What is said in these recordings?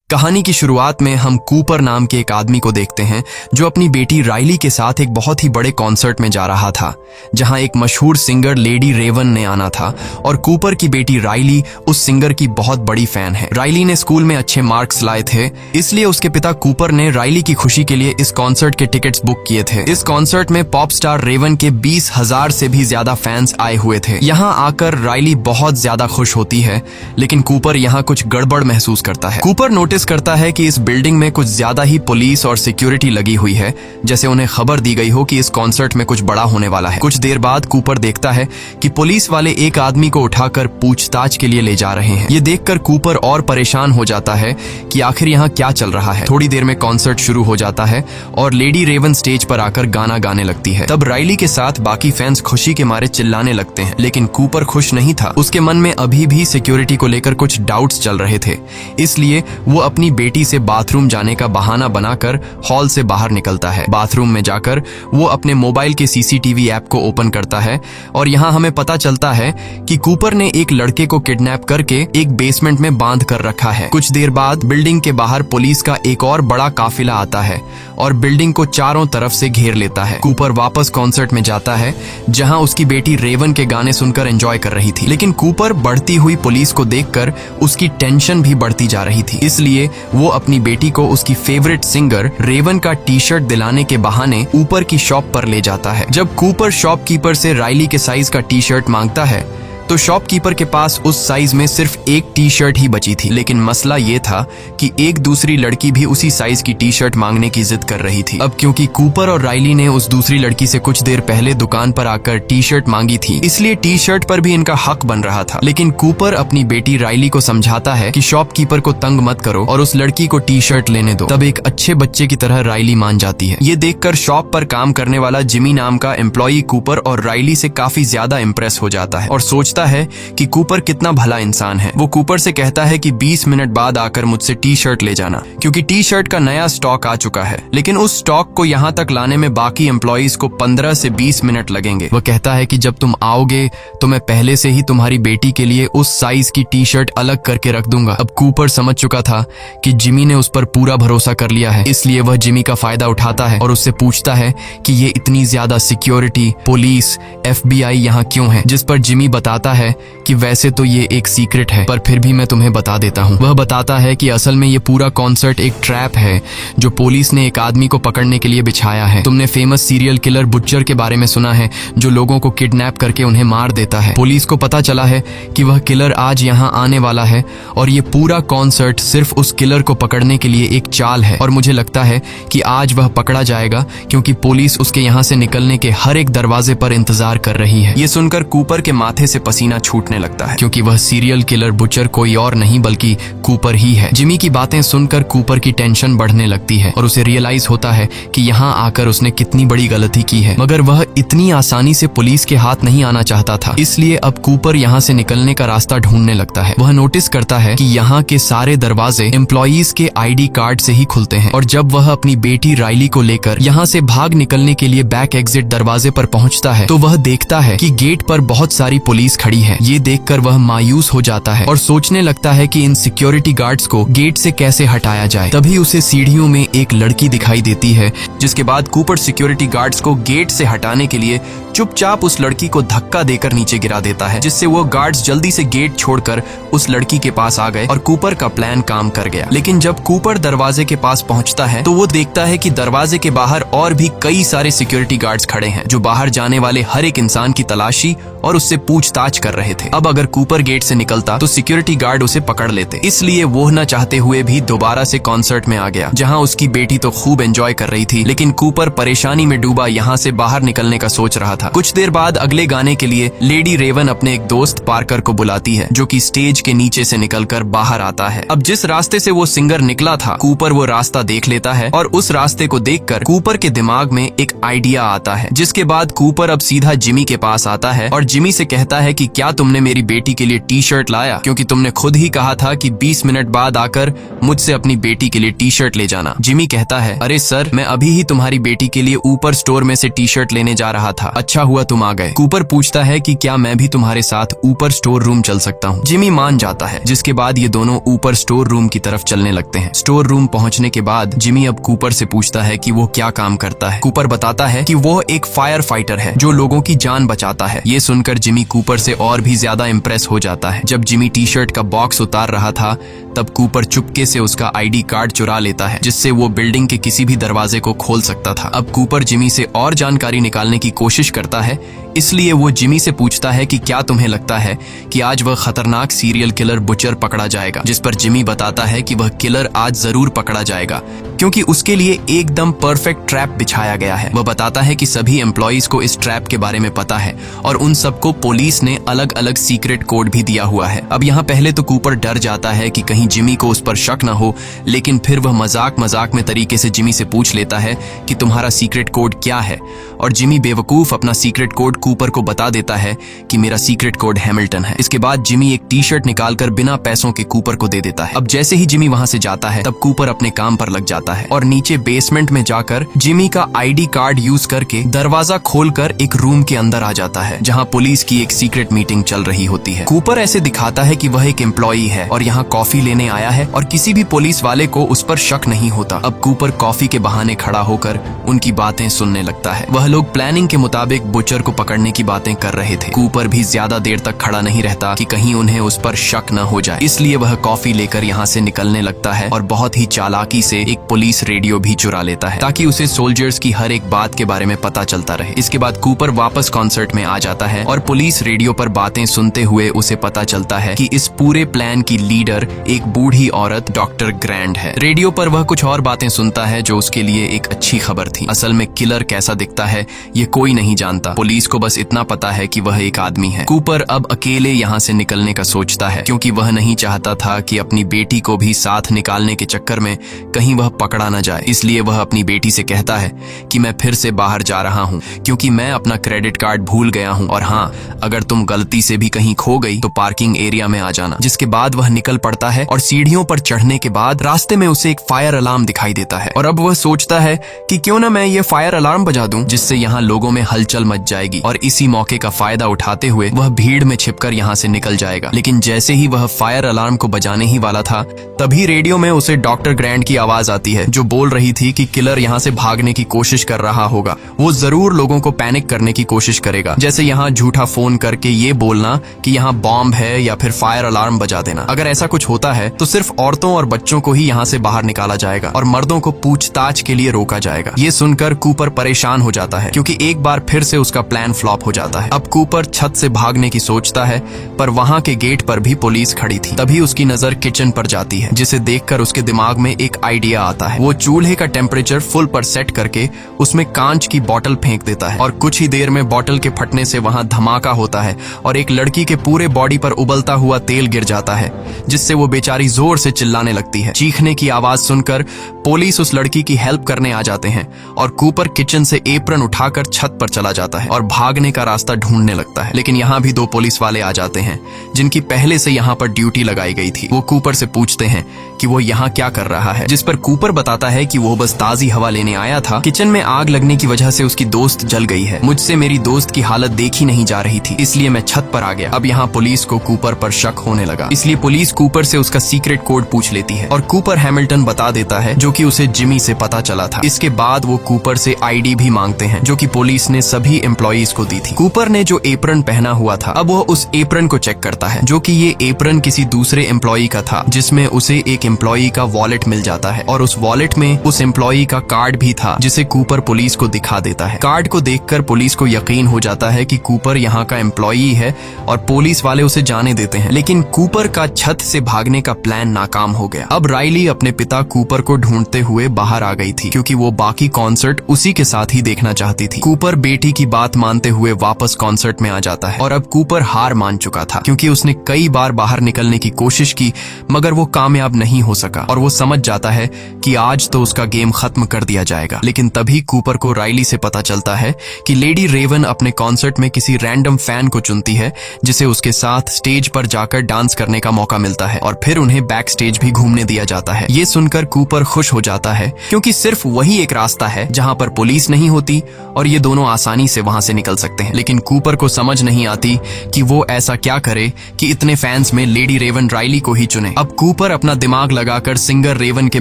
कहानी की शुरुआत में हम कूपर नाम के एक आदमी को देखते हैं जो अपनी बेटी राइली के साथ एक बहुत ही बड़े कॉन्सर्ट में जा रहा था, जहां एक मशहूर सिंगर लेडी रेवन ने आना था और कूपर की बेटी राइली उस सिंगर की बहुत बड़ी फैन है। राइली ने स्कूल में अच्छे मार्क्स लाए थे, इसलिए उसके पिता कूपर ने राइली की खुशी के लिए इस कॉन्सर्ट के टिकट्स बुक किए थे। इस कॉन्सर्ट में पॉप स्टार रेवन के 20,000 से भी ज्यादा फैंस आए हुए थे। यहाँ आकर राइली बहुत ज्यादा खुश होती है, लेकिन कूपर यहाँ कुछ गड़बड़ महसूस करता है। कूपर नोटिस करता है कि इस बिल्डिंग में कुछ ज्यादा ही पुलिस और सिक्योरिटी लगी हुई है, जैसे उन्हें खबर दी गई हो कि इस कॉन्सर्ट में कुछ बड़ा होने वाला है। कुछ देर बाद कूपर देखता है कि पुलिस वाले एक आदमी को उठाकर पूछताछ के लिए ले जा रहे हैं। ये देखकर कूपर और परेशान हो जाता है कि आखिर यहाँ क्या चल रहा है। थोड़ी देर में कॉन्सर्ट शुरू हो जाता है और लेडी रेवन स्टेज पर आकर गाना गाने लगती है। तब राइली के साथ बाकी फैंस खुशी के मारे चिल्लाने लगते हैं, लेकिन कूपर खुश नहीं था। उसके मन में अभी भी सिक्योरिटी को लेकर कुछ डाउट्स चल रहे थे, इसलिए वो अपनी बेटी से बाथरूम जाने का बहाना बनाकर हॉल से बाहर निकलता है। बाथरूम में जाकर वो अपने मोबाइल के सीसीटीवी ऐप को ओपन करता है और यहाँ हमें पता चलता है कि कूपर ने एक लड़के को किडनैप करके एक बेसमेंट में बांध कर रखा है। कुछ देर बाद बिल्डिंग के बाहर पुलिस का एक और बड़ा काफिला आता है और बिल्डिंग को चारों तरफ से घेर लेता है। कूपर वापस कॉन्सर्ट में जाता है, जहाँ उसकी बेटी रेवन के गाने सुनकर एंजॉय कर रही थी, लेकिन कूपर बढ़ती हुई पुलिस को देखकर उसकी टेंशन भी बढ़ती जा रही थी। इसलिए वो अपनी बेटी को उसकी फेवरेट सिंगर रेवन का टी शर्ट दिलाने के बहाने ऊपर की शॉप पर ले जाता है। जब कूपर शॉपकीपर से राइली के साइज का टी शर्ट मांगता है तो शॉपकीपर के पास उस साइज में सिर्फ एक टी शर्ट ही बची थी, लेकिन मसला ये था कि एक दूसरी लड़की भी उसी साइज की टी शर्ट मांगने की जिद कर रही थी। अब क्योंकि कूपर और राइली ने उस दूसरी लड़की से कुछ देर पहले दुकान पर आकर टी शर्ट मांगी थी, इसलिए टी शर्ट पर भी इनका हक बन रहा था। लेकिन कूपर अपनी बेटी राइली को समझाता है कि शॉपकीपर को तंग मत करो और उस लड़की को टी शर्ट लेने दो। तब एक अच्छे बच्चे की तरह राइली मान जाती है। ये देखकर शॉप पर काम करने वाला जिमी नाम का एम्प्लॉई कूपर और राइली से काफी ज्यादा इम्प्रेस हो जाता है और सोचता है कि कूपर कितना भला इंसान है। वो कूपर से कहता है कि 20 मिनट बाद आकर मुझसे टी शर्ट ले जाना, क्योंकि टी शर्ट का नया स्टॉक आ चुका है। लेकिन उस स्टॉक को यहाँ तक लाने में बाकी एम्प्लॉइज को 15 से 20 मिनट लगेंगे। वो कहता है कि जब तुम आओगे तो मैं पहले से ही तुम्हारी बेटी के लिए उस साइज की टी शर्ट अलग करके रख दूंगा। अब कूपर समझ चुका था कि जिमी ने उस पर पूरा भरोसा कर लिया है, इसलिए वह जिमी का फायदा उठाता है और उससे पूछता है कि ये इतनी ज्यादा सिक्योरिटी, पुलिस, FBI यहाँ क्यों है, जिस पर जिमी बताता है कि वैसे तो ये एक सीक्रेट है, पर फिर भी मैं तुम्हें बता देता हूँ। वह बताता है कि असल में ये पूरा कॉन्सर्ट एक ट्रैप है जो पुलिस ने एक आदमी को पकड़ने के लिए बिछाया है। तुमने फेमस सीरियल किलर बुच्चर के बारे में सुना है, जो लोगों को किडनैप करके उन्हें मार देता है। पुलिस को पता चला है कि वह किलर आज यहाँ आने वाला है और ये पूरा कॉन्सर्ट सिर्फ उस किलर को पकड़ने के लिए एक चाल है, और मुझे लगता है कि आज वह पकड़ा जाएगा क्योंकि पुलिस उसके यहाँ से निकलने के हर एक दरवाजे पर इंतजार कर रही है। ये सुनकर कूपर के माथे से पसीना छूटने लगता है, क्योंकि वह सीरियल किलर बुचर कोई और नहीं बल्कि कूपर ही है। जिमी की बातें सुनकर कूपर की टेंशन बढ़ने लगती है और उसे रियलाइज होता है कि यहाँ आकर उसने कितनी बड़ी गलती की है, मगर वह इतनी आसानी से पुलिस के हाथ नहीं आना चाहता था। इसलिए अब कूपर यहाँ से निकलने का रास्ता ढूंढने लगता है। वह नोटिस करता है कि यहाँ के सारे दरवाजे एम्प्लॉइज के ID कार्ड से ही खुलते हैं, और जब वह अपनी बेटी राइली को लेकर यहाँ से भाग निकलने के लिए बैक एग्जिट दरवाजे पर पहुँचता है तो वह देखता है कि गेट पर बहुत सारी पुलिस खड़ी है। ये देखकर वह मायूस हो जाता है और सोचने लगता है कि इन सिक्योरिटी गार्ड्स को गेट से कैसे हटाया जाए। तभी उसे सीढ़ियों में एक लड़की दिखाई देती है, जिसके बाद कूपर सिक्योरिटी गार्ड्स को गेट से हटाने के लिए चुपचाप उस लड़की को धक्का देकर नीचे गिरा देता है, जिससे वो गार्ड्स जल्दी से गेट छोड़कर उस लड़की के पास आ गए और कूपर का प्लान काम कर गया। लेकिन जब कूपर दरवाजे के पास पहुंचता है तो वो देखता है कि दरवाजे के बाहर और भी कई सारे सिक्योरिटी गार्ड्स खड़े हैं, जो बाहर जाने वाले हर एक इंसान की तलाशी और उससे पूछताछ कर रहे थे। अब अगर कूपर गेट से निकलता तो सिक्योरिटी गार्ड उसे पकड़ लेते, इसलिए वो न चाहते हुए भी दोबारा से कॉन्सर्ट में आ गया, जहां उसकी बेटी तो खूब एंजॉय कर रही थी, लेकिन कूपर परेशानी में डूबा यहाँ से बाहर निकलने का सोच रहा था। कुछ देर बाद अगले गाने के लिए लेडी रेवन अपने एक दोस्त पार्कर को बुलाती है, जो कि स्टेज के नीचे से निकलकर बाहर आता है। अब जिस रास्ते से वो सिंगर निकला था, कूपर वो रास्ता देख लेता है और उस रास्ते को देखकर कूपर के दिमाग में एक आइडिया आता है, जिसके बाद कूपर अब सीधा जिमी के पास आता है और जिमी से कहता है कि क्या तुमने मेरी बेटी के लिए टी शर्ट लाया, क्योंकि तुमने खुद ही कहा था कि 20 मिनट बाद आकर मुझसे अपनी बेटी के लिए टी शर्ट ले जाना। जिमी कहता है, अरे सर, मैं अभी ही तुम्हारी बेटी के लिए ऊपर स्टोर में से टी शर्ट लेने जा रहा था। अच्छा अच्छा हुआ तुम आ गए। कूपर पूछता है कि क्या मैं भी तुम्हारे साथ ऊपर स्टोर रूम चल सकता हूँ। जिमी मान जाता है, जिसके बाद ये दोनों ऊपर स्टोर रूम की तरफ चलने लगते हैं। स्टोर रूम पहुंचने के बाद जिमी अब कूपर से पूछता है कि वो क्या काम करता है। कूपर बताता है कि वो एक फायर फाइटर है जो लोगों की जान बचाता है। ये सुनकर जिमी कूपर से और भी ज्यादा इम्प्रेस हो जाता है। जब जिमी टी शर्ट का बॉक्स उतार रहा था तब कूपर चुपके से उसका आईडी कार्ड चुरा लेता है, जिससे वो बिल्डिंग के किसी भी दरवाजे को खोल सकता था। अब कूपर जिमी से और जानकारी निकालने की कोशिश करता है, इसलिए वो जिमी से पूछता है कि क्या तुम्हें लगता है कि आज वह खतरनाक सीरियल किलर बुचर पकड़ा जाएगा। जिस पर जिमी बताता है कि वह किलर आज जरूर पकड़ा जाएगा क्योंकि उसके लिए एकदम परफेक्ट ट्रैप बिछाया गया है। वह बताता है कि सभी एम्प्लॉइज को इस ट्रैप के बारे में पता है और उन सबको पुलिस ने अलग अलग सीक्रेट कोड भी दिया हुआ है। अब यहाँ पहले तो कूपर डर जाता है कि कहीं जिमी को उस पर शक न हो, लेकिन फिर वह मजाक में तरीके से जिमी से पूछ लेता है कि तुम्हारा सीक्रेट कोड क्या है, और जिमी बेवकूफ अपना सीक्रेट कोड कूपर को बता देता है कि मेरा सीक्रेट कोड हैमिल्टन है। इसके बाद जिमी एक टी शर्ट निकालकर बिना पैसों के कूपर को दे देता है। अब जैसे ही जिमी वहां से जाता है तब कूपर अपने काम पर लग जाता है और नीचे बेसमेंट में जाकर जिमी का आईडी कार्ड यूज करके दरवाजा खोलकर एक रूम के अंदर आ जाता है जहां पुलिस की एक सीक्रेट मीटिंग चल रही होती है। कूपर ऐसे दिखाता है कि वह एक एम्प्लॉई है और यहाँ कॉफी लेने आया है और किसी भी पुलिस वाले को उस पर शक नहीं होता। अब कूपर कॉफी के बहाने खड़ा होकर उनकी बातें सुनने लगता है। वह लोग प्लानिंग के मुताबिक बुचर को पकड़ने की बातें कर रहे थे। कूपर भी ज्यादा देर तक खड़ा नहीं रहता कि कहीं उन्हें उस पर शक न हो जाए, इसलिए वह कॉफी लेकर यहाँ से निकलने लगता है और बहुत ही चालाकी से एक पुलिस रेडियो भी चुरा लेता है ताकि उसे सोल्जर्स की हर एक बात के बारे में पता चलता रहे। इसके बाद कूपर वापस कॉन्सर्ट में आ जाता है और पुलिस रेडियो पर बातें सुनते हुए उसे पता चलता है कि इस पूरे प्लान की लीडर एक बूढ़ी औरत डॉक्टर ग्रैंड है। रेडियो पर वह कुछ और बातें सुनता है जो उसके लिए एक अच्छी खबर थी। असल में किलर कैसा दिखता है ये कोई नहीं जानता, पुलिस को बस इतना पता है कि वह एक आदमी है। कूपर अब अकेले यहाँ से निकलने का सोचता है क्योंकि वह नहीं चाहता था कि अपनी बेटी को भी साथ निकालने के चक्कर में कहीं वह पकड़ा न जाए। इसलिए वह अपनी बेटी से कहता है कि मैं फिर से बाहर जा रहा हूँ क्योंकि मैं अपना क्रेडिट कार्ड भूल गया हूँ, और हाँ, अगर तुम गलती से भी कहीं खो गई तो पार्किंग एरिया में आ जाना। जिसके बाद वह निकल पड़ता है और सीढ़ियों पर चढ़ने के बाद रास्ते में उसे एक फायर अलार्म दिखाई देता है और अब वह सोचता है कि क्यों ना मैं ये फायर अलार्म बजा दूं, जिससे यहाँ लोगों में हलचल मच जाएगी, और इसी मौके का फायदा उठाते हुए वह भीड़ में छिपकर यहाँ से निकल जाएगा। लेकिन जैसे ही वह फायर अलार्म को बजाने ही वाला था तभी रेडियो में उसे डॉक्टर ग्रैंड की आवाज आती है जो बोल रही थी कि किलर यहाँ से भागने की कोशिश कर रहा होगा। वो जरूर लोगों को पैनिक करने की कोशिश करेगा, जैसे यहाँ झूठा फोन करके ये बोलना कि यहाँ बॉम्ब है या फिर फायर अलार्म बजा देना। अगर ऐसा कुछ होता है तो सिर्फ औरतों और बच्चों को ही यहाँ से बाहर निकाला जाएगा और मर्दों को पूछताछ के लिए रोका जाएगा। ये सुनकर कूपर परेशान हो जाता है क्योंकि एक बार फिर से उसका प्लान फ्लॉप हो जाता है। अब कूपर छत से भागने की सोचता है पर वहाँ के गेट पर भी पुलिस खड़ी थी। तभी उसकी नजर किचन पर जाती है जिसे देखकर उसके दिमाग में एक आइडिया आता है। वो चूल्हे का टेम्परेचर फुल पर सेट करके उसमें कांच की बोतल फेंक देता है और कुछ ही देर में बोतल के फटने से वहाँ धमाका होता है और एक लड़की के पूरे बॉडी पर उबलता हुआ तेल गिर जाता है, जिससे वो बेचारी जोर से चिल्लाने लगती है। चीखने की आवाज सुनकर पुलिस उस लड़की की हेल्प करने आ जाते हैं और कूपर किचन से एप्रन उठाकर छत पर चला जाता है और भागने का रास्ता ढूंढने लगता है। लेकिन यहाँ भी दो पुलिस वाले आ जाते हैं जिनकी पहले से यहाँ पर ड्यूटी लगाई गई थी। वो कूपर से पूछते हैं कि वो यहाँ क्या कर रहा है, जिस पर कूपर बताता है कि वो बस ताजी हवा लेने आया था। किचन में आग लगने की वजह से उसकी दोस्त जल गई है। मुझसे मेरी दोस्त की हालत देखी नहीं जा रही थी, इसलिए मैं छत पर आ गया। अब यहाँ पुलिस को कूपर पर शक होने लगा, इसलिए पुलिस कूपर से उसका सीक्रेट कोड पूछ लेती है और कूपर हैमिल्टन बता देता है जो कि उसे जिमी से पता चला था। इसके बाद वो कूपर से आईडी भी मांगते हैं जो कि पुलिस ने सभी एम्प्लॉइज को दी थी। कूपर ने जो एप्रन पहना हुआ था अब वो उस एप्रन को चेक करता है, जो कि ये एप्रन किसी दूसरे एम्प्लॉई का था, जिसमें उसे एक एम्प्लॉई का वॉलेट मिल जाता है और उस वॉलेट में उस एम्प्लॉई का कार्ड भी था जिसे कूपर पुलिस को दिखा देता है। कार्ड को देखकर पुलिस को यकीन हो जाता है कि कूपर यहाँ का एम्प्लॉई है और पुलिस वाले उसे जाने देते हैं। लेकिन कूपर का छत से भागने का प्लान नाकाम हो गया। अब राइली अपने पिता कूपर को ढूंढते हुए बाहर आ गई थी क्योंकि वो बाकी कॉन्सर्ट उसी के साथ ही देखना चाहती थी। कूपर बेटी की बात मानते हुए वापस कॉन्सर्ट में आ जाता है और अब कूपर हार मान चुका था क्योंकि उसने कई बार बाहर निकलने की कोशिश की मगर वो कामयाब नहीं हो सका और वो समझ जाता है कि आज तो उसका गेम खत्म कर दिया जाएगा। लेकिन तभी कूपर को राइली से पता चलता है कि लेडी रेवन अपने कॉन्सर्ट में किसी रैंडम फैन को चुनती है जिसे उसके साथ स्टेज पर जाकर डांस करने का मौका मिलता है और फिर उन्हें बैक स्टेज भी घूमने दिया जाता है। ये सुनकर कूपर खुश हो जाता है क्योंकि सिर्फ वही एक रास्ता है जहां पर पुलिस नहीं होती और ये दोनों आसानी से वहां से निकल सकते हैं। लेकिन कूपर को समझ नहीं आती कि वो ऐसा क्या करे कि इतने फैंस में लेडी रेवन राइली को ही चुने। अब कूपर अपना दिमाग लगाकर सिंगर रेवन के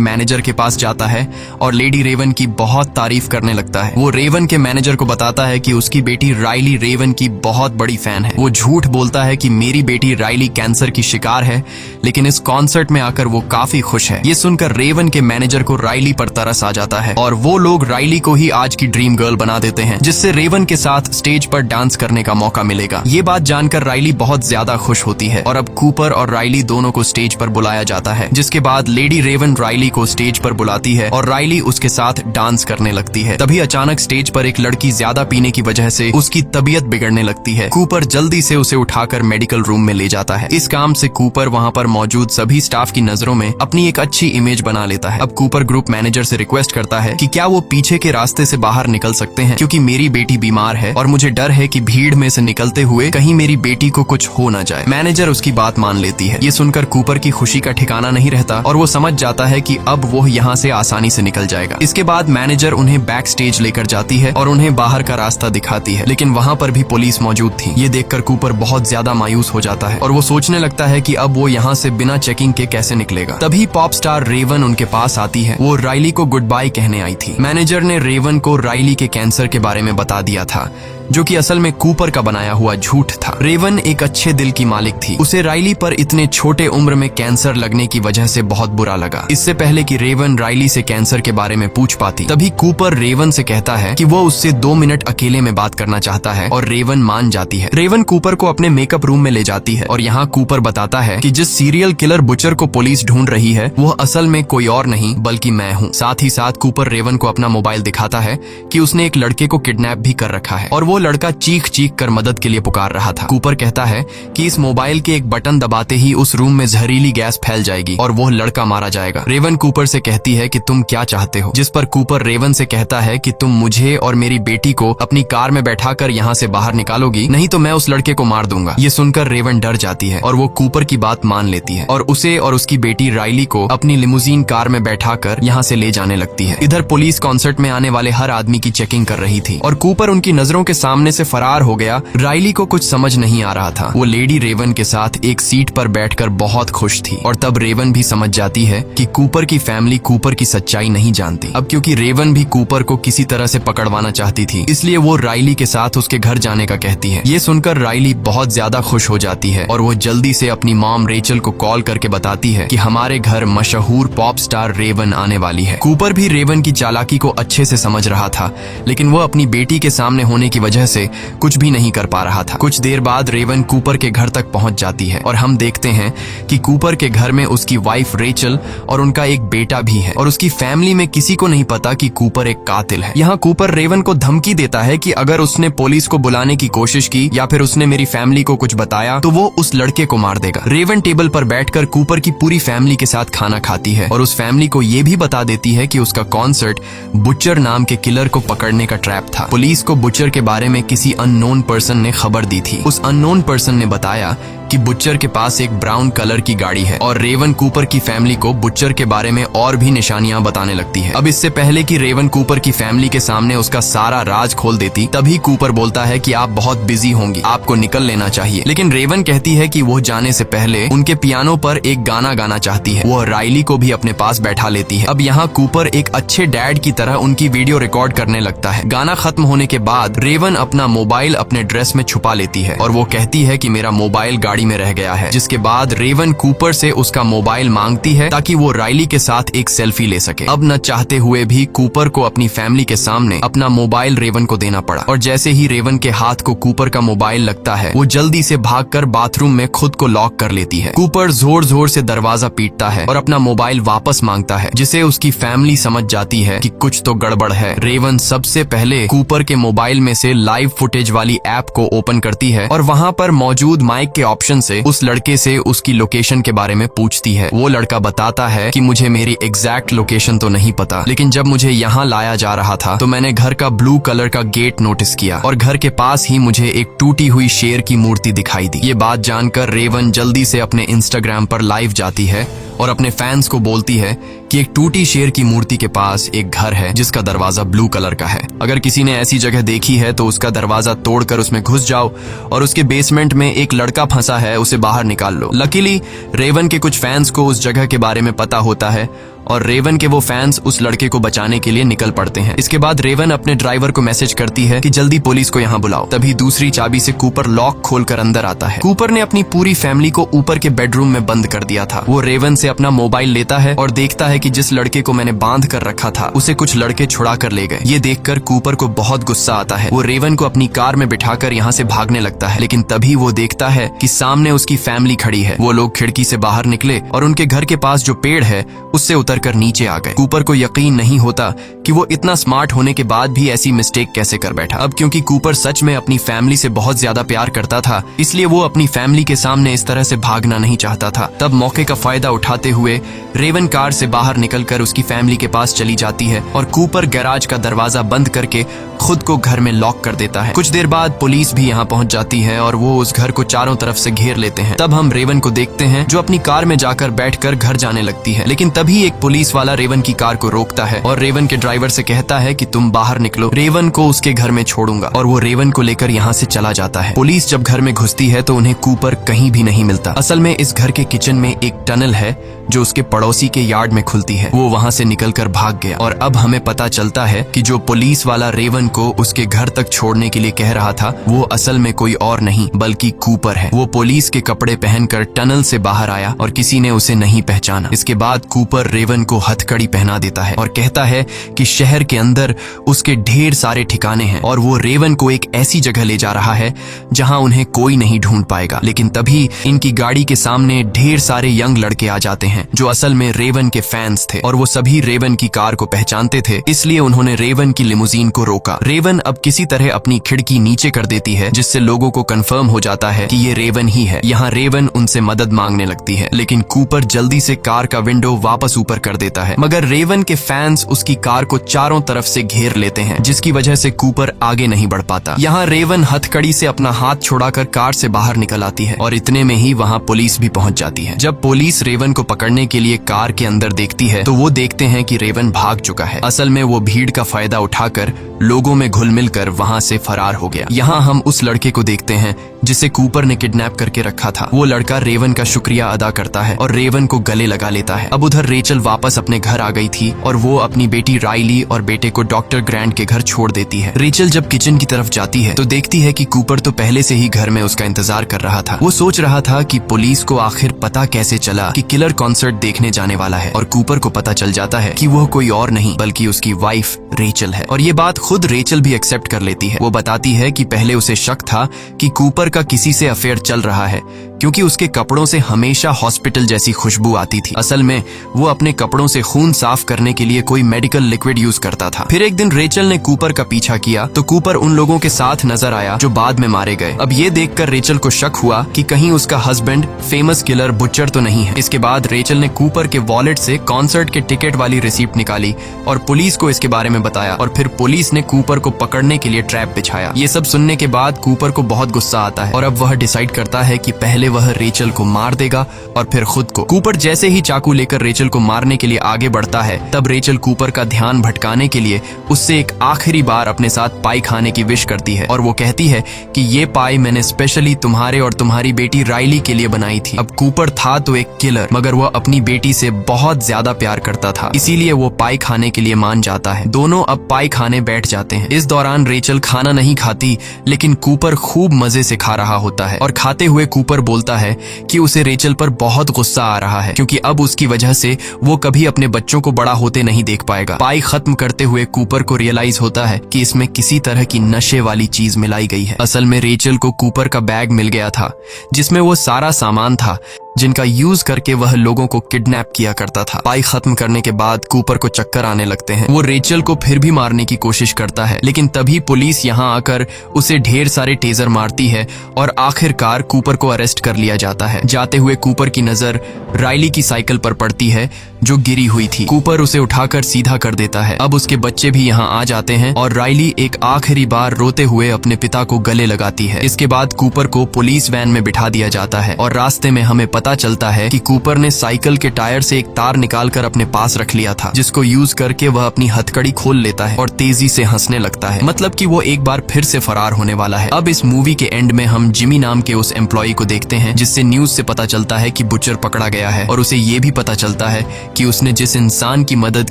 मैनेजर के पास जाता है और लेडी रेवन की बहुत तारीफ करने लगता है। वो रेवन के मैनेजर को बताता है कि उसकी बेटी राइली रेवन की बहुत बड़ी फैन है। वो झूठ बोलता है कि मेरी बेटी राइली कैंसर की शिकार है, लेकिन इस कॉन्सर्ट में आकर वो काफी खुश है। ये सुनकर रेवन के मैनेजर को राइली पर तरस आ जाता है और वो लोग राइली को ही आज की ड्रीम गर्ल बना देते हैं, जिससे रेवन के साथ स्टेज पर डांस करने का मौका मिलेगा। ये बात जानकर राइली बहुत ज्यादा खुश होती है और अब कूपर और राइली दोनों को स्टेज पर बुलाया जाता है, जिसके बाद लेडी रेवन राइली को स्टेज पर बुलाती है और राइली उसके साथ डांस करने लगती है। तभी अचानक स्टेज पर एक लड़की ज्यादा पीने की वजह से उसकी तबीयत बिगड़ने लगती है। कूपर जल्दी से उसे उठाकर मेडिकल रूम में ले जाता है। इस काम से कूपर वहाँ पर मौजूद सभी स्टाफ की नजरों में अपनी एक अच्छी इमेज बना लेता है। अब कूपर ग्रुप मैनेजर से रिक्वेस्ट करता है कि क्या वो पीछे के रास्ते से बाहर निकल सकते हैं, क्योंकि मेरी बेटी बीमार है और मुझे डर है कि भीड़ में से निकलते हुए कहीं मेरी बेटी को कुछ हो न जाए। मैनेजर उसकी बात मान लेती है। ये सुनकर कूपर की खुशी का ठिकाना नहीं रहता और वो समझ जाता है कि अब वो यहाँ से आसानी से निकल जाएगा। इसके बाद मैनेजर उन्हें बैक स्टेज लेकर जाती है और उन्हें बाहर का रास्ता दिखाती है, लेकिन वहाँ पर भी पुलिस मौजूद थी। ये देखकर कूपर बहुत ज्यादा मायूस हो जाता है और वो सोचने लगता है कि अब वो यहाँ से बिना चेकिंग के कैसे निकलेगा। तभी पॉप स्टार रेवन उनके पास आती है। वो राइली को गुड बाय कहने आई थी। मैनेजर ने रेवन को राइली के कैंसर के बारे में बता दिया था, जो कि असल में कूपर का बनाया हुआ झूठ था। रेवन एक अच्छे दिल की मालिक थी। उसे राइली पर इतने छोटे उम्र में कैंसर लगने की वजह से बहुत बुरा लगा। इससे पहले कि रेवन राइली से कैंसर के बारे में पूछ पाती, तभी कूपर रेवन से कहता है कि वो उससे 2 मिनट अकेले में बात करना चाहता है और रेवन मान जाती है। रेवन कूपर को अपने मेकअप रूम में ले जाती है और यहाँ कूपर बताता है कि जिस सीरियल किलर बुचर को पुलिस ढूंढ रही है वह असल में कोई और नहीं बल्कि मैं हूँ। साथ ही साथ कूपर रेवन को अपना मोबाइल दिखाता है कि उसने एक लड़के को किडनैप भी कर रखा है और वो लड़का चीख चीख कर मदद के लिए पुकार रहा था। कूपर कहता है कि इस मोबाइल के एक बटन दबाते ही उस रूम में जहरीली गैस फैल जाएगी और वो लड़का मारा जाएगा। रेवन कूपर से कहती है कि तुम क्या चाहते हो, जिस पर कूपर रेवन से कहता है कि तुम मुझे और मेरी बेटी को अपनी कार में बैठाकर यहाँ से बाहर निकालोगी, नहीं तो मैं उस लड़के को मार दूंगा। ये सुनकर रेवन डर जाती है और वो कूपर की बात मान लेती है और उसे और उसकी बेटी राइली को अपनी लिमुजीन कार में बैठाकर यहाँ से ले जाने लगती है। इधर पुलिस कॉन्सर्ट में आने वाले हर आदमी की चेकिंग कर रही थी और कूपर उनकी नजरों के सामने से फरार हो गया। राइली को कुछ समझ नहीं आ रहा था। वो लेडी रेवन के साथ एक सीट पर बैठकर बहुत खुश थी और तब रेवन भी समझ जाती है कि कूपर की फैमिली कूपर की सच्चाई नहीं जानती। अब क्योंकि रेवन भी कूपर को किसी तरह से पकड़वाना चाहती थी, इसलिए वो राइली के साथ उसके घर जाने का कहती है। ये सुनकर राइली बहुत ज्यादा खुश हो जाती है और वो जल्दी से अपनी मॉम रेचल को कॉल करके बताती है कि हमारे घर मशहूर पॉप स्टार रेवन आने वाली है। कूपर भी रेवन की चालाकी को अच्छे से समझ रहा था, लेकिन वो अपनी बेटी के सामने होने की वजह से कुछ भी नहीं कर पा रहा था। कुछ देर बाद रेवन कूपर के घर तक पहुंच जाती है और हम देखते हैं कि कूपर के घर में उसकी वाइफ रेचल और उनका एक बेटा भी है और उसकी फैमिली में किसी को नहीं पता कि कूपर एक कातिल है। यहाँ कूपर रेवन को धमकी देता है कि अगर उसने पुलिस को बुलाने की कोशिश की या फिर उसने मेरी फैमिली को कुछ बताया तो वो उस लड़के को मार देगा। रेवन टेबल पर बैठकर कूपर की पूरी फैमिली के साथ खाना खाती है और उस फैमिली को ये भी बता देती है कि उसका कॉन्सर्ट बुचर नाम के किलर को पकड़ने का ट्रैप था। पुलिस को बुचर के बारे में किसी अननोन पर्सन ने खबर दी थी। उस अननोन पर्सन ने बताया कि बुचर के पास एक ब्राउन कलर की गाड़ी है और रेवन कूपर की फैमिली को बुचर के बारे में और भी निशानियां बताने लगती है। अब इससे पहले कि रेवन कूपर की फैमिली के सामने उसका सारा राज खोल देती, तभी कूपर बोलता है कि आप बहुत बिजी होंगी, आपको निकल लेना चाहिए। लेकिन रेवन कहती है कि वो जाने से पहले उनके पियानो पर एक गाना गाना चाहती है। वो राइली को भी अपने पास बैठा लेती है। अब यहाँ कूपर एक अच्छे डैड की तरह उनकी वीडियो रिकॉर्ड करने लगता है। गाना खत्म होने के बाद रेवन अपना मोबाइल अपने ड्रेस में छुपा लेती है और वो कहती है कि मेरा मोबाइल गाड़ी में रह गया है, जिसके बाद रेवन कूपर से उसका मोबाइल मांगती है ताकि वो राइली के साथ एक सेल्फी ले सके। अब न चाहते हुए भी कूपर को अपनी फैमिली के सामने अपना मोबाइल रेवन को देना पड़ा और जैसे ही रेवन के हाथ को कूपर का मोबाइल लगता है, वो जल्दी से भागकर बाथरूम में खुद को लॉक कर लेती है। कूपर जोर जोर से दरवाजा पीटता है और अपना मोबाइल वापस मांगता है, जिसे उसकी फैमिली समझ जाती है कि कुछ तो गड़बड़ है। रेवन सबसे पहले कूपर के मोबाइल में से लाइव फुटेज वाली ऐप को ओपन करती है और वहाँ पर मौजूद माइक के ऑप्शन रिसेप्शन से उस लड़के से उसकी लोकेशन के बारे में पूछती है। वो लड़का बताता है कि मुझे मेरी एग्जैक्ट लोकेशन तो नहीं पता, लेकिन जब मुझे यहाँ लाया जा रहा था तो मैंने घर का ब्लू कलर का गेट नोटिस किया और घर के पास ही मुझे एक टूटी हुई शेर की मूर्ति दिखाई दी। ये बात जानकर रेवन जल्दी से अपने इंस्टाग्राम पर लाइव जाती है और अपने फैंस को बोलती है कि एक टूटी शेर की मूर्ति के पास एक घर है जिसका दरवाजा ब्लू कलर का है। अगर किसी ने ऐसी जगह देखी है तो उसका दरवाजा तोड़कर उसमें घुस जाओ और उसके बेसमेंट में एक लड़का फंसा है, उसे बाहर निकाल लो। लकीली रेवन के कुछ फैंस को उस जगह के बारे में पता होता है और रेवन के वो फैंस उस लड़के को बचाने के लिए निकल पड़ते हैं। इसके बाद रेवन अपने ड्राइवर को मैसेज करती है कि जल्दी पुलिस को यहाँ बुलाओ। तभी दूसरी चाबी से कूपर लॉक खोलकर अंदर आता है। कूपर ने अपनी पूरी फैमिली को ऊपर के बेडरूम में बंद कर दिया था। वो रेवन से अपना मोबाइल लेता है और देखता है कि जिस लड़के को मैंने बांध कर रखा था उसे कुछ लड़के छुड़ा कर ले गए। ये देखकर कूपर को बहुत गुस्सा आता है। वो रेवन को अपनी कार में बिठाकर यहाँ से भागने लगता है, लेकिन तभी वो देखता है कि सामने उसकी फैमिली खड़ी है। वो लोग खिड़की से बाहर निकले और उनके घर के पास जो पेड़ है उससे उतरकर नीचे आ गए। कूपर को यकीन नहीं होता कि वो इतना स्मार्ट होने के बाद भी ऐसी मिस्टेक कैसे कर बैठा। अब क्योंकि कूपर सच में अपनी फैमिली से बहुत ज्यादा प्यार करता था, इसलिए वो अपनी फैमिली के सामने इस तरह से भागना नहीं चाहता था। तब मौके का फायदा उठाते हुए रेवन कार से बाहर निकलकर उसकी फैमिली के पास चली जाती है और कूपर गैराज का दरवाजा बंद करके खुद को घर में लॉक कर देता है। कुछ देर बाद पुलिस भी यहाँ पहुंच जाती है और वो उस घर को चारों तरफ से घेर लेते हैं। तब हम रेवन को देखते हैं जो अपनी कार में जाकर बैठकर घर जाने लगती है, लेकिन तभी एक पुलिस वाला रेवन की कार को रोकता है और रेवन के ड्राइवर से कहता है कि तुम बाहर निकलो, रेवन को उसके घर में छोड़ूंगा। और वो रेवन को लेकर यहाँ से चला जाता है। पुलिस जब घर में घुसती है तो उन्हें कूपर कहीं भी नहीं मिलता। असल में इस घर के किचन में एक टनल है जो उसके पड़ोसी के यार्ड में खुलती है। वो वहाँ से निकलकर भाग गया और अब हमें पता चलता है कि जो पुलिस वाला रेवन को उसके घर तक छोड़ने के लिए कह रहा था वो असल में कोई और नहीं बल्कि कूपर है। वो पुलिस के कपड़े पहनकर टनल से बाहर आया और किसी ने उसे नहीं पहचाना। इसके बाद कूपर रेवन को हथकड़ी पहना देता है और कहता है कि शहर के अंदर उसके ढेर सारे ठिकाने हैं और वो रेवन को एक ऐसी जगह ले जा रहा है जहां उन्हें कोई नहीं ढूंढ पाएगा। लेकिन तभी इनकी गाड़ी के सामने ढेर सारे यंग लड़के आ जाते हैं जो असल में रेवन के फैंस थे और वो सभी रेवन की कार को पहचानते थे, इसलिए उन्होंने रेवन की लिमुजीन को रोका। रेवन अब किसी तरह अपनी खिड़की नीचे कर देती है जिससे लोगों को कंफर्म हो जाता है कि ये रेवन ही है। यहाँ रेवन उनसे मदद मांगने लगती है, लेकिन कूपर जल्दी से कार का विंडो वापस ऊपर कर देता है। मगर रेवन के फैंस उसकी कार को चारों तरफ से घेर लेते हैं जिसकी वजह से कूपर आगे नहीं बढ़ पाता। यहाँ रेवन हथकड़ी से अपना हाथ छुड़ाकर कार से बाहर निकल आती है और इतने में ही वहाँ पुलिस भी पहुंच जाती है। जब पुलिस रेवन को पकड़ने के लिए कार के अंदर देखती है तो वो देखते हैं कि रेवन भाग चुका है। असल में वो भीड़ का फायदा उठाकर लोगों में घुल मिलकर वहाँ से फरार हो गया। यहाँ हम उस लड़के को देखते हैं जिसे कूपर ने किडनैप करके रखा था। वो लड़का रेवन का शुक्रिया अदा करता है और रेवन को गले लगा लेता है। अब उधर रेचल वापस अपने घर आ गई थी और वो अपनी बेटी राइली और बेटे को डॉक्टर ग्रैंट के घर छोड़ देती है। रेचल जब किचन की तरफ जाती है तो देखती है कि कूपर तो पहले से ही घर में उसका इंतजार कर रहा था। वो सोच रहा था कि पुलिस को आखिर पता कैसे चला कि किलर कॉन्सर्ट देखने जाने वाला है और कूपर को पता चल जाता है कि वो कोई और नहीं बल्कि उसकी वाइफ रेचल है। और ये बात खुद रेचल भी एक्सेप्ट कर लेती है। वो बताती है कि पहले उसे शक था कि कूपर का किसी से अफेयर चल रहा है क्योंकि उसके कपड़ों से हमेशा हॉस्पिटल जैसी खुशबू आती थी। असल में वो अपने कपड़ों से खून साफ करने के लिए कोई मेडिकल लिक्विड यूज करता था। फिर एक दिन रेचल ने कूपर का पीछा किया तो कूपर उन लोगों के साथ नजर आया जो बाद में मारे गए। अब ये देखकर रेचल को शक हुआ कि कहीं उसका हस्बैंड फेमस किलर बुचर तो नहीं है। इसके बाद रेचल ने कूपर के वॉलेट से कॉन्सर्ट के टिकट वाली रिसीप्ट निकाली और पुलिस को इसके बारे में बताया और फिर पुलिस ने कूपर को पकड़ने के लिए ट्रैप बिछाया। ये सब सुनने के बाद कूपर को बहुत गुस्सा आता है और अब वह डिसाइड करता है कि पहले वह रेचल को मार देगा और फिर खुद को। कूपर जैसे ही चाकू लेकर रेचल को मारने के लिए आगे बढ़ता है तब रेचल कूपर का ध्यान भटकाने के लिए उससे एक आखिरी बार अपने साथ पाई खाने की विश करती है और वो कहती है कि ये पाई मैंने स्पेशली तुम्हारे और तुम्हारी बेटी राइली के लिए बनाई थी। अब कूपर था तो एक किलर मगर वह अपनी बेटी से बहुत ज्यादा प्यार करता था, इसीलिए वो पाई खाने के लिए मान जाता है। दोनों अब पाई खाने बैठ जाते हैं। इस दौरान रेचल खाना नहीं खाती लेकिन कूपर खूब मजे से खा रहा होता है और खाते हुए कूपर बोलता है कि उसे रेचल पर बहुत गुस्सा आ रहा है क्योंकि अब उसकी वजह से वो कभी अपने बच्चों को बड़ा होते नहीं देख पाएगा। पाई खत्म करते हुए कूपर को रियलाइज होता है कि इसमें किसी तरह की नशे वाली चीज मिलाई गई है। असल में रेचल को कूपर का बैग मिल गया था जिसमें वो सारा सामान था जिनका यूज करके वह लोगों को किडनैप किया करता था। पाई खत्म करने के बाद कूपर को चक्कर आने लगते हैं। वो रेचल को फिर भी मारने की कोशिश करता है, लेकिन तभी पुलिस यहाँ आकर उसे ढेर सारे टेजर मारती है और आखिरकार कूपर को अरेस्ट कर लिया जाता है। जाते हुए कूपर की नजर राइली की साइकिल पर पड़ती है जो गिरी हुई थी। कूपर उसे उठाकर सीधा कर देता है। अब उसके बच्चे भी यहाँ आ जाते हैं और राइली एक आखिरी बार रोते हुए अपने पिता को गले लगाती है। इसके बाद कूपर को पुलिस वैन में बिठा दिया जाता है और रास्ते में हमें पता चलता है कि कूपर ने साइकिल के टायर से एक तार निकालकर अपने पास रख लिया था, जिसको यूज करके वह अपनी हथकड़ी खोल लेता है और तेजी से हंसने लगता है, मतलब कि वो एक बार फिर से फरार होने वाला है। अब इस मूवी के एंड में हम जिमी नाम के उस एम्प्लॉय को देखते हैं जिससे न्यूज से पता चलता है कि बुचर पकड़ा गया है और उसे ये भी पता चलता है कि उसने जिस इंसान की मदद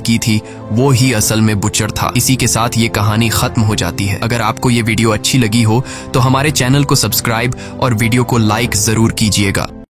की थी वो ही असल में बुचर था। इसी के साथ ये कहानी खत्म हो जाती है। अगर आपको ये वीडियो अच्छी लगी हो तो हमारे चैनल को सब्सक्राइब और वीडियो को लाइक जरूर कीजिएगा।